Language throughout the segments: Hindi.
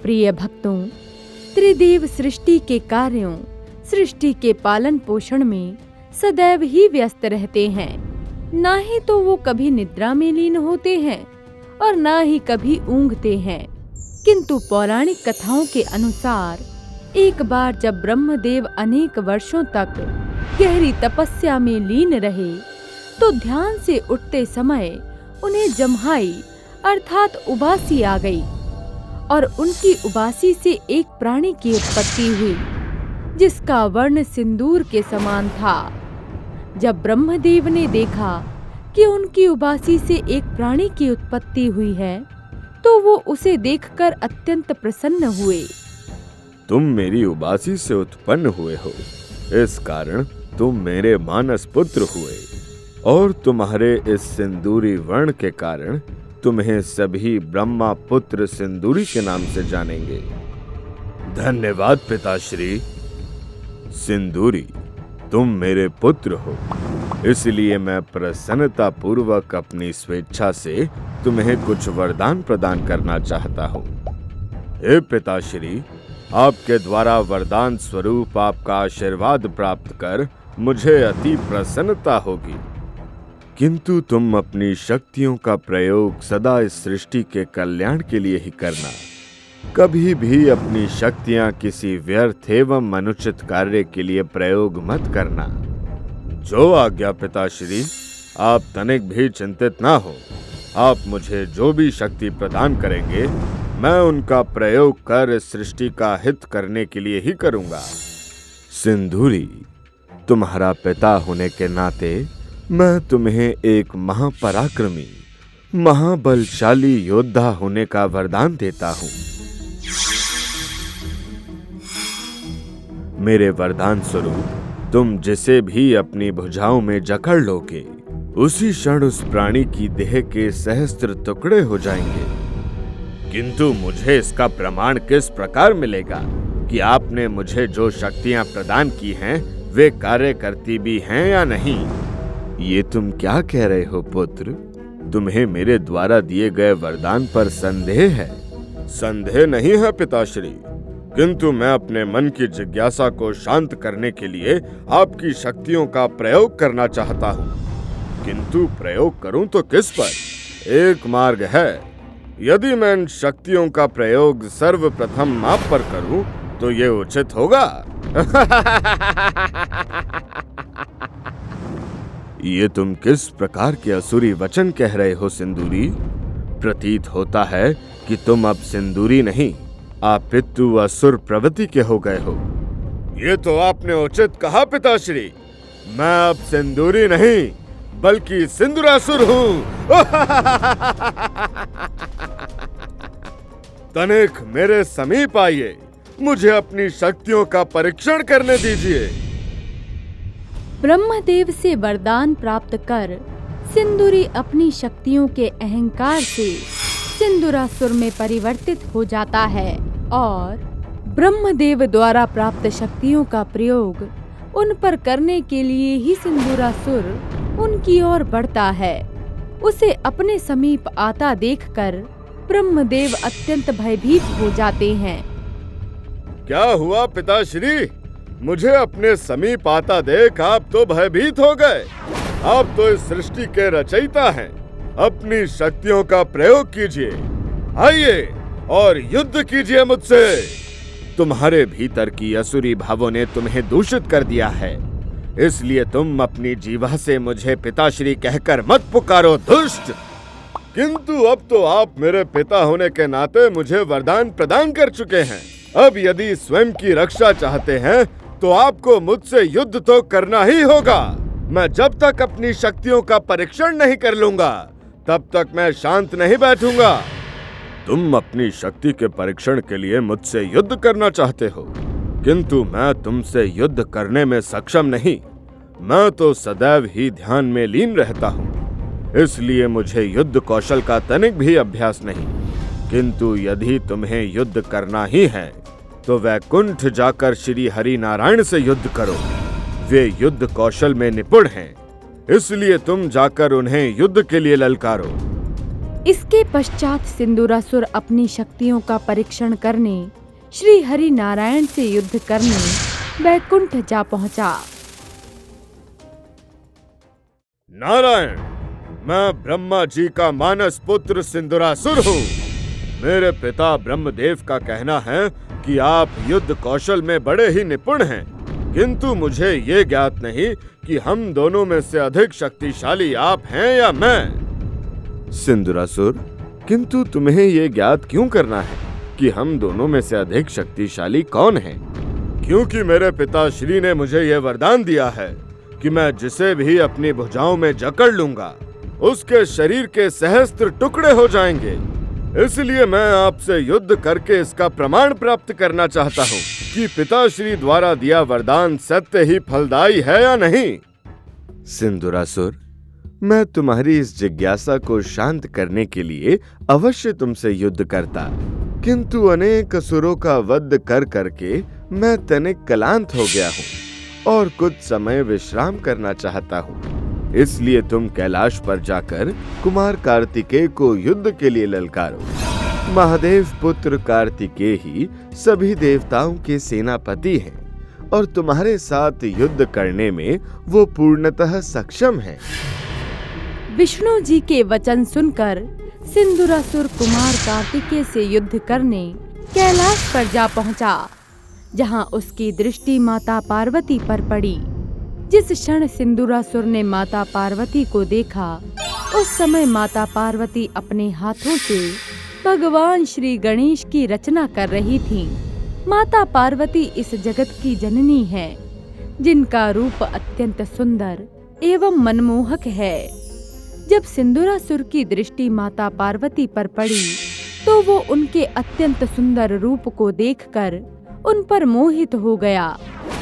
प्रिय भक्तों, त्रिदेव सृष्टि के कार्यों, सृष्टि के पालन पोषण में सदैव ही व्यस्त रहते हैं। ना ही तो वो कभी निद्रा में लीन होते हैं और ना ही कभी ऊँघते हैं। किंतु पौराणिक कथाओं के अनुसार एक बार जब ब्रह्मदेव अनेक वर्षों तक गहरी तपस्या में लीन रहे, तो ध्यान से उठते समय उन्हें जम्हाई अर्थात उबासी आ गई और उनकी उबासी से एक प्राणी की उत्पत्ति हुई, जिसका वर्ण सिंदूर के समान था। जब ब्रह्मदेव ने देखा कि उनकी उबासी से एक प्राणी की उत्पत्ति हुई है, तो वो उसे देखकर अत्यंत प्रसन्न हुए। तुम मेरी उबासी से उत्पन्न हुए हो, इस कारण तुम मेरे मानस पुत्र हुए, और तुम्हारे इस सिंदूरी वर्ण के कारण तुम्हें सभी ब्रह्मा पुत्र सिंदूरी के नाम से जानेंगे। धन्यवाद पिताश्री। सिंदूरी, तुम मेरे पुत्र हो, इसलिए मैं प्रसन्नता पूर्वक अपनी स्वेच्छा से तुम्हें कुछ वरदान प्रदान करना चाहता हूँ। हे पिताश्री, आपके द्वारा वरदान स्वरूप आपका आशीर्वाद प्राप्त कर मुझे अति प्रसन्नता होगी। किंतु तुम अपनी शक्तियों का प्रयोग सदा इस सृष्टि के कल्याण के लिए ही करना। कभी भी अपनी शक्तियां किसी व्यर्थ एवं अनुचित कार्य के लिए प्रयोग मत करना। जो आज्ञा पिताश्री। आप तनिक भी चिंतित ना हो। आप मुझे जो भी शक्ति प्रदान करेंगे, मैं उनका प्रयोग कर इस सृष्टि का हित करने के लिए ही करूंगा। सिंदूरी, तुम्हारा पिता होने के नाते मैं तुम्हें एक महापराक्रमी, महाबलशाली योद्धा होने का वरदान देता हूं। मेरे वरदान स्वरूप तुम जिसे भी अपनी भुजाओं में जकड़ लोगे, उसी क्षण उस प्राणी की देह के सहस्त्र टुकड़े हो जाएंगे। किंतु मुझे इसका प्रमाण किस प्रकार मिलेगा कि आपने मुझे जो शक्तियां प्रदान की हैं, वे कार्य करती भी हैं या नहीं? ये तुम क्या कह रहे हो पुत्र? तुम्हें मेरे द्वारा दिए गए वरदान पर संदेह है? संदेह नहीं है पिताश्री, किंतु मैं अपने मन की जिज्ञासा को शांत करने के लिए आपकी शक्तियों का प्रयोग करना चाहता हूँ। किंतु प्रयोग करूं तो किस पर? एक मार्ग है। यदि मैं इन शक्तियों का प्रयोग सर्वप्रथम आप पर करूं, तो ये उचित होगा। ये तुम किस प्रकार के असुरी वचन कह रहे हो सिंदूरी? प्रतीत होता है कि तुम अब सिंदूरी नहीं, अपितु असुर प्रवृत्ति के हो गए हो। ये तो आपने उचित कहा पिताश्री। मैं अब सिंदूरी नहीं, बल्कि सिंदूरासुर हूँ। तनिक मेरे समीप आइए, मुझे अपनी शक्तियों का परीक्षण करने दीजिए। ब्रह्मदेव से वरदान प्राप्त कर सिंदूरी अपनी शक्तियों के अहंकार से सिंदूरासुर में परिवर्तित हो जाता है और ब्रह्मदेव द्वारा प्राप्त शक्तियों का प्रयोग उन पर करने के लिए ही सिंदूरासुर उनकी ओर बढ़ता है। उसे अपने समीप आता देखकर ब्रह्मदेव अत्यंत भयभीत हो जाते हैं। क्या हुआ पिताश्री? मुझे अपने समीप आता देख आप तो भयभीत हो गए। आप तो इस सृष्टि के रचयिता हैं। अपनी शक्तियों का प्रयोग कीजिए, आइए और युद्ध कीजिए मुझसे। तुम्हारे भीतर की असुरी भावों ने तुम्हें दूषित कर दिया है, इसलिए तुम अपनी जीवा से मुझे पिताश्री कहकर मत पुकारो दुष्ट। किंतु अब तो आप मेरे पिता होने के नाते मुझे वरदान प्रदान कर चुके हैं। अब यदि स्वयं की रक्षा चाहते हैं, तो आपको मुझसे युद्ध तो करना ही होगा। मैं जब तक अपनी शक्तियों का परीक्षण नहीं कर लूंगा, तब तक मैं शांत नहीं बैठूंगा। तुम अपनी शक्ति के परीक्षण के लिए मुझसे युद्ध करना चाहते हो, किंतु मैं तुमसे युद्ध करने में सक्षम नहीं। मैं तो सदैव ही ध्यान में लीन रहता हूँ, इसलिए मुझे युद्ध कौशल का तनिक भी अभ्यास नहीं। किंतु यदि तुम्हें युद्ध करना ही है, तो वैकुंठ जाकर श्री हरि नारायण से युद्ध करो। वे युद्ध कौशल में निपुण हैं, इसलिए तुम जाकर उन्हें युद्ध के लिए ललकारो। इसके पश्चात सिंदूरासुर अपनी शक्तियों का परीक्षण करने श्री हरि नारायण से युद्ध करने वैकुंठ जा पहुंचा। नारायण, मैं ब्रह्मा जी का मानस पुत्र सिंदूरासुर हूँ। मेरे पिता ब्रह्मदेव का कहना है कि आप युद्ध कौशल में बड़े ही निपुण हैं, किंतु मुझे ये ज्ञात नहीं कि हम दोनों में से अधिक शक्तिशाली आप हैं या मैं। सिंदूरासुर, किंतु तुम्हें ये ज्ञात क्यों करना है कि हम दोनों में से अधिक शक्तिशाली कौन है? क्योंकि मेरे पिताश्री ने मुझे यह वरदान दिया है कि मैं जिसे भी अपनी भुजाओं में जकड़ लूंगा उसके शरीर के सहस्त्र टुकड़े हो जाएंगे। इसलिए मैं आपसे युद्ध करके इसका प्रमाण प्राप्त करना चाहता हूँ कि पिताश्री द्वारा दिया वरदान सत्य ही फलदायी है या नहीं। सिंदूरासुर, मैं तुम्हारी इस जिज्ञासा को शांत करने के लिए अवश्य तुमसे युद्ध करता, किंतु अनेक असुरों का वध कर करके मैं तनिक क्लांत हो गया हूँ और कुछ समय विश्राम करना चाहता हूँ। इसलिए तुम कैलाश पर जाकर कुमार कार्तिकेय को युद्ध के लिए ललकारो। महादेव पुत्र कार्तिकेय ही सभी देवताओं के सेनापति हैं और तुम्हारे साथ युद्ध करने में वो पूर्णतः सक्षम हैं। विष्णु जी के वचन सुनकर सिंदूरासुर कुमार कार्तिकेय से युद्ध करने कैलाश पर जा पहुंचा, जहां उसकी दृष्टि माता पार्वती पर पड़ी। जिस क्षण सिंदूरासुर ने माता पार्वती को देखा, उस समय माता पार्वती अपने हाथों से भगवान श्री गणेश की रचना कर रही थीं। माता पार्वती इस जगत की जननी है, जिनका रूप अत्यंत सुंदर एवं मनमोहक है। जब सिंदूरासुर की दृष्टि माता पार्वती पर पड़ी, तो वो उनके अत्यंत सुंदर रूप को देखकर उन पर मोहित हो गया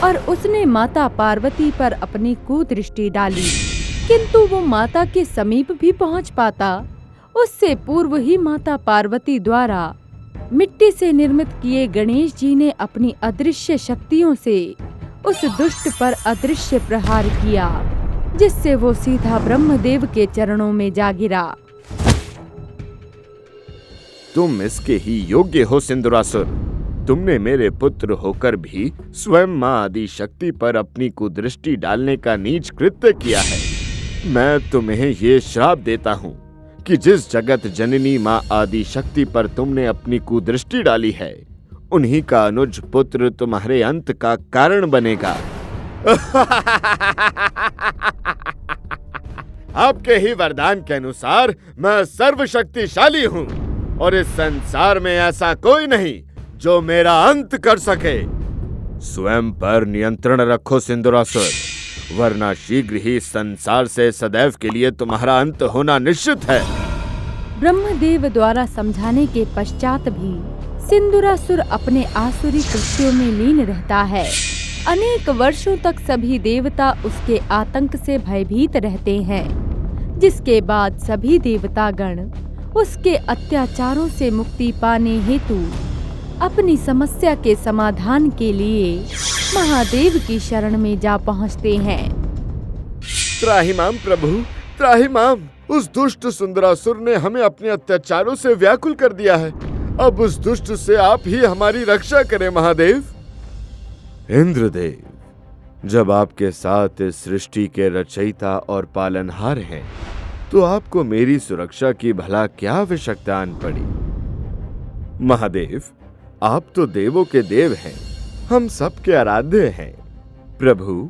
और उसने माता पार्वती पर अपनी कुदृष्टि डाली। किंतु वो माता के समीप भी पहुंच पाता, उससे पूर्व ही माता पार्वती द्वारा मिट्टी से निर्मित किए गणेश जी ने अपनी अदृश्य शक्तियों से उस दुष्ट पर अदृश्य प्रहार किया, जिससे वो सीधा ब्रह्मदेव के चरणों में जा गिरा। तुम इसके ही योग्य हो सिंदूरासुर। तुमने मेरे पुत्र होकर भी स्वयं माँ आदि शक्ति पर अपनी कुदृष्टि डालने का नीच कृत्य किया है। मैं तुम्हें ये श्राप देता हूँ कि जिस जगत जननी माँ आदि शक्ति पर तुमने अपनी कुदृष्टि डाली है, उन्हीं का अनुज पुत्र तुम्हारे अंत का कारण बनेगा। आपके ही वरदान के अनुसार मैं सर्वशक्तिशाली हूँ और इस संसार में ऐसा कोई नहीं जो मेरा अंत कर सके। स्वयं पर नियंत्रण रखो सिंदूरासुर, वरना शीघ्र ही संसार से सदैव के लिए तुम्हारा अंत होना निश्चित है। ब्रह्मदेव द्वारा समझाने के पश्चात भी सिंदूरासुर अपने आसुरी कृत्यों में लीन रहता है। अनेक वर्षों तक सभी देवता उसके आतंक से भयभीत रहते हैं, जिसके बाद सभी देवतागण उसके अत्याचारों से मुक्ति पाने हेतु अपनी समस्या के समाधान के लिए महादेव की शरण में जा पहुंचते हैं। त्राहिमाम प्रभु, त्राहिमाम। उस दुष्ट सिंदूरासुर ने हमें अपने अत्याचारों से व्याकुल कर दिया है। अब उस दुष्ट से आप ही हमारी रक्षा करें महादेव। इंद्रदेव, जब आपके साथ इस सृष्टि के रचयिता और पालनहार हैं, तो आपको मेरी सुरक्षा की भला क्या आवश्यकता आन पड़ी। महादेव, आप तो देवों के देव हैं, हम सबके आराध्य हैं। प्रभु,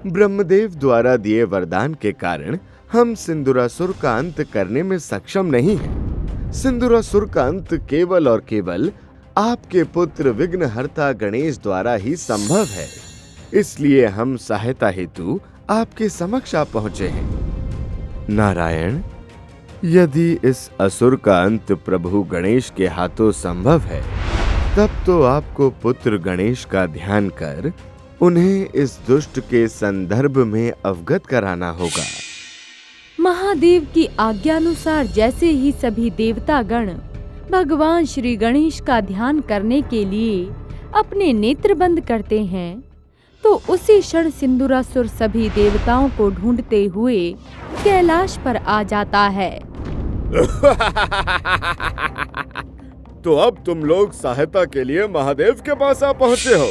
ब्रह्मदेव द्वारा दिए वरदान के कारण हम सिंदूरासुर का अंत करने में सक्षम नहीं हैं। सिंदूरासुर का अंत केवल और केवल आपके पुत्र विघ्नहर्ता गणेश द्वारा ही संभव है। इसलिए हम सहायता हेतु आपके समक्ष आ पहुंचे हैं। नारायण, यदि इस असुर का अंत प्रभु गणेश के हाथों संभव है, तब तो आपको पुत्र गणेश का ध्यान कर उन्हें इस दुष्ट के संदर्भ में अवगत कराना होगा। महादेव की आज्ञानुसार जैसे ही सभी देवतागण भगवान श्री गणेश का ध्यान करने के लिए अपने नेत्र बंद करते हैं, तो उसी क्षण सिंदूरासुर सभी देवताओं को ढूंढते हुए कैलाश पर आ जाता है। तो अब तुम लोग सहायता के लिए महादेव के पास आ पहुंचे हो,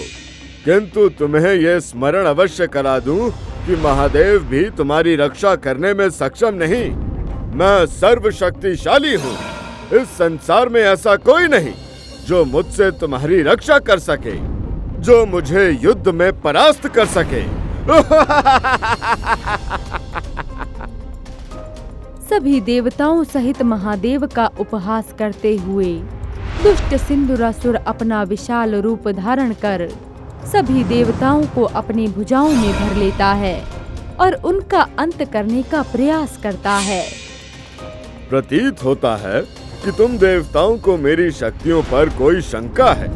किंतु तुम्हें यह स्मरण अवश्य करा दूं कि महादेव भी तुम्हारी रक्षा करने में सक्षम नहीं। मैं सर्वशक्तिशाली हूँ। इस संसार में ऐसा कोई नहीं जो मुझसे तुम्हारी रक्षा कर सके, जो मुझे युद्ध में परास्त कर सके। सभी देवताओं सहित महादेव का उपहास करते हुए दुष्ट सिंदूरासुर अपना विशाल रूप धारण कर सभी देवताओं को अपनी भुजाओं में भर लेता है और उनका अंत करने का प्रयास करता है। प्रतीत होता है कि तुम देवताओं को मेरी शक्तियों पर कोई शंका है,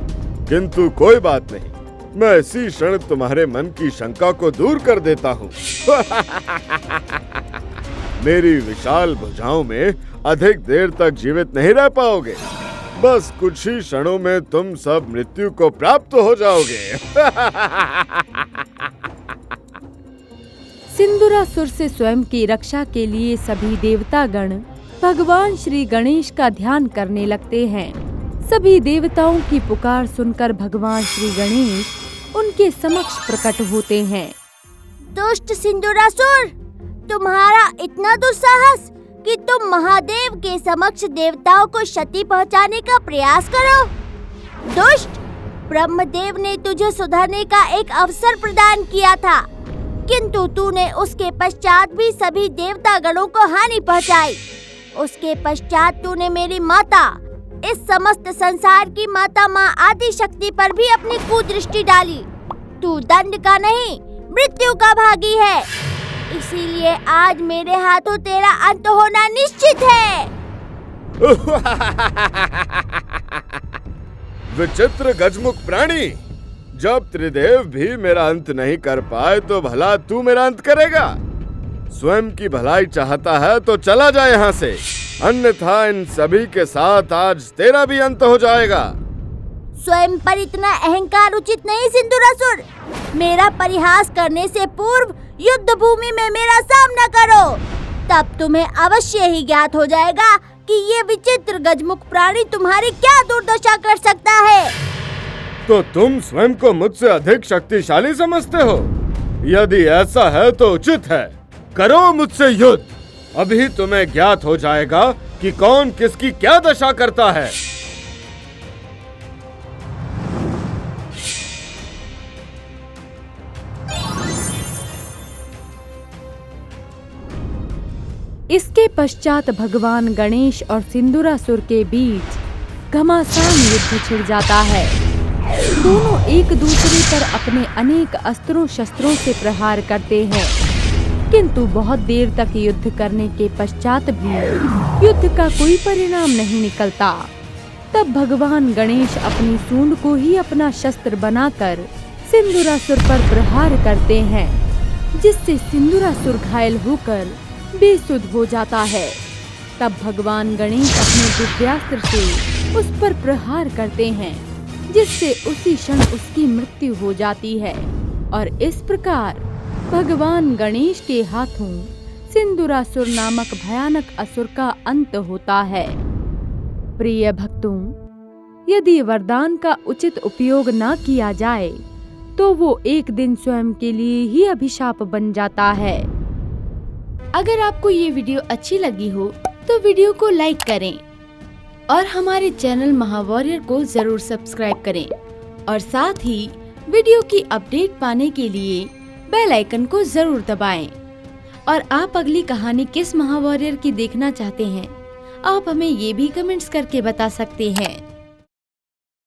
किंतु कोई बात नहीं, मैं इसी क्षण तुम्हारे मन की शंका को दूर कर देता हूँ। मेरी विशाल भुजाओं में अधिक देर तक जीवित नहीं रह पाओगे। बस कुछ ही क्षणों में तुम सब मृत्यु को प्राप्त हो जाओगे। सिंदूरासुर से स्वयं की रक्षा के लिए सभी देवतागण भगवान श्री गणेश का ध्यान करने लगते हैं। सभी देवताओं की पुकार सुनकर भगवान श्री गणेश उनके समक्ष प्रकट होते हैं। दुष्ट सिंदूरासुर, तुम्हारा इतना दुस्साहस कि तुम महादेव के समक्ष देवताओं को क्षति पहुंचाने का प्रयास करो। दुष्ट, ब्रह्मदेव ने तुझे सुधरने का एक अवसर प्रदान किया था, किंतु तूने उसके पश्चात भी सभी देवता गणों को हानि पहुंचाई। उसके पश्चात तूने मेरी माता, इस समस्त संसार की माता माँ आदि शक्ति पर भी अपनी कुदृष्टि डाली। तू दंड का नहीं, मृत्यु का भागी है। इसीलिए आज मेरे हाथों तेरा अंत होना निश्चित है। विचित्र गजमुख प्राणी, जब त्रिदेव भी मेरा अंत नहीं कर पाए तो भला तू मेरा अंत करेगा? स्वयं की भलाई चाहता है तो चला जा यहाँ से, अन्यथा इन सभी के साथ आज तेरा भी अंत हो जाएगा। स्वयं पर इतना अहंकार उचित नहीं सिंदूरासुर। मेरा परिहास करने से पूर्व युद्ध भूमि में मेरा सामना करो, तब तुम्हें अवश्य ही ज्ञात हो जाएगा कि ये विचित्र गजमुख प्राणी तुम्हारी क्या दुर्दशा कर सकता है। तो तुम स्वयं को मुझसे अधिक शक्तिशाली समझते हो? यदि ऐसा है तो उचित है, करो मुझसे युद्ध। अभी तुम्हें ज्ञात हो जाएगा कि कौन किसकी क्या दशा करता है। इसके पश्चात भगवान गणेश और सिंदूरासुर के बीच घमासान युद्ध छिड़ जाता है। दोनों एक दूसरे पर अपने अनेक अस्त्रों शस्त्रों से प्रहार करते हैं, किंतु बहुत देर तक युद्ध करने के पश्चात भी युद्ध का कोई परिणाम नहीं निकलता। तब भगवान गणेश अपनी सूंड को ही अपना शस्त्र बनाकर सिंदूरासुर पर प्रहार करते हैं, जिससे सिंदूरासुर घायल होकर बेसुध हो जाता है। तब भगवान गणेश अपने दिव्यास्त्र से उस पर प्रहार करते हैं, जिससे उसी क्षण उसकी मृत्यु हो जाती है। और इस प्रकार भगवान गणेश के हाथों सिंदूरासुर नामक भयानक असुर का अंत होता है। प्रिय भक्तों, यदि वरदान का उचित उपयोग न किया जाए तो वो एक दिन स्वयं के लिए ही अभिशाप बन जाता है। अगर आपको ये वीडियो अच्छी लगी हो तो वीडियो को लाइक करें और हमारे चैनल महावॉरियर को जरूर सब्सक्राइब करें और साथ ही वीडियो की अपडेट पाने के लिए बेल आइकन को जरूर दबाएं। और आप अगली कहानी किस महावॉरियर की देखना चाहते हैं, आप हमें ये भी कमेंट्स करके बता सकते हैं।